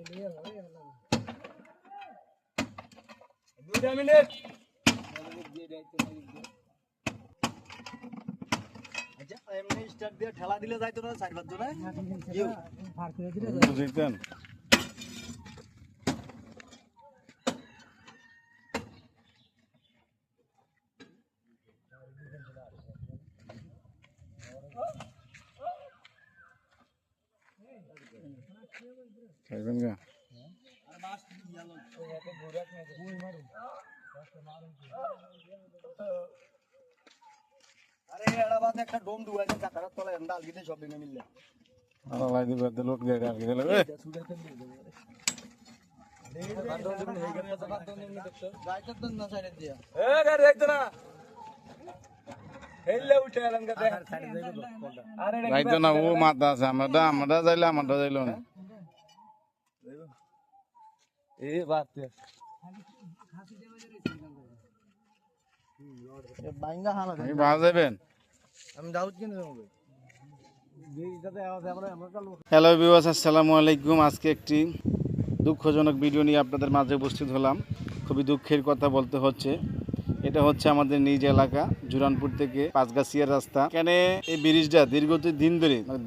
2 minute আচ্ছা এমনি start দিয়ে ঠেলা দিলে যাইতো না 4-5 জনে ইউ ফার করে দিলে বুঝছেন খাইবেন গা আর মাছ ইয়ালো এত ঘোরাক না কই মারু আরে এড়া বাদ একটা ডোম ডুবাইছে কাটার তলে এন্ডাল গিতে সব দিনে মিললে আর লাই দিবে তে লোট গাড়ি আর গেলে এ সুগাতে দিয়ে দেবে বাদন যখন হয়ে গেছে বাদন এমনি দেখছো গাইতে তো না সাইডে দিয়া এ গাড়ি দেখতো না হেললে উঠে এলাম কা দেখ সাইডে যাইবো কোনটা আরে গাইতো না ও মাথা আছে আমরা যাইলো না এ বাত খাসি দেবে রে এ বাইঙ্গা হালা আমি বাজ যাবেন আমি দাউদ কিনে দেব হ্যালো ভিউয়ার্স আসসালামু আলাইকুম আজকে একটি দুঃখজনক ভিডিও নিয়ে আপনাদের মাঝে উপস্থিত হলাম খুবই দুঃখের কথা বলতে হচ্ছে এটা হচ্ছে আমাদের নিজ এলাকা জুরানপুর থেকে পাঁচগাছিয়ার রাস্তা এখানে এই ব্রিজটা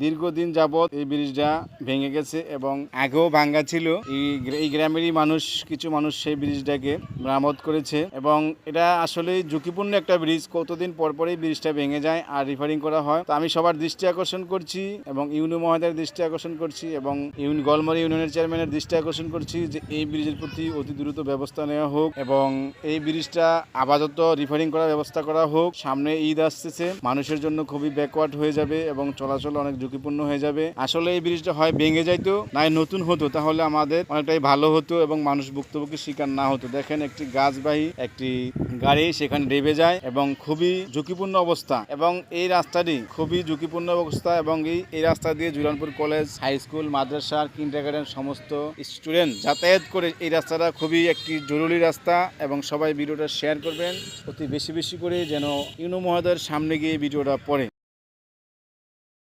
দীর্ঘদিন যাবত এই ব্রিজটা ভেঙে গেছে এবং আগেও ভাঙ্গা ছিল এই গ্রামেরই কিছু মানুষ সেই ব্রিজটাকে মেরামত করেছে এবং এটা আসলে ঝুঁকিপূর্ণ একটা ব্রিজ কতদিন পরপরই ব্রিজটা ভেঙে যায় আর রিপেয়ারিং করা হয় তো আমি সবার দৃষ্টি আকর্ষণ করছি এবং ইউনো মহোদয়ের দৃষ্টি আকর্ষণ করছি এবং গলমারি ইউনিয়নের চেয়ারম্যানের দৃষ্টি আকর্ষণ করছি যে এই ব্রিজের প্রতি অতি দ্রুত ব্যবস্থা নেওয়া হোক এবং এই ব্রিজটা আপাতত রিপেয়ারিং করার ব্যবস্থা করা হোক সামনে ঈদ আসতেছে মানুষের জন্য খুবই ব্যাকওয়ার্ড হয়ে যাবে এবং চলাচল অনেক ঝুঁকিপূর্ণ হয়ে যাবে আসলে এই ব্রিজটা হয় ভেঙে যাইতো নাই নতুন হতো তাহলে আমাদের অনেকটাই ভালো হতো এবং মানুষ ভুক্তভোগীর শিকার না হতো দেখেন একটি গাছবাহী একটি গাড়ি সেখানে ডেবে যায় এবং খুবই ঝুঁকিপূর্ণ অবস্থা এবং এই রাস্তাটি খুবই ঝুঁকিপূর্ণ অবস্থা এবং এই রাস্তা দিয়ে জুরানপুর কলেজ হাই স্কুল মাদ্রাসা কিন্ডারগার্টেন সমস্ত স্টুডেন্ট যাতায়াত করে এই রাস্তাটা খুবই একটি জরুরি রাস্তা এবং সবাই ভিডিওটা শেয়ার করবেন অতি বেশি করে যেন ইউনো মহোদয়ের সামনে গিয়ে ভিডিওটা পড়ে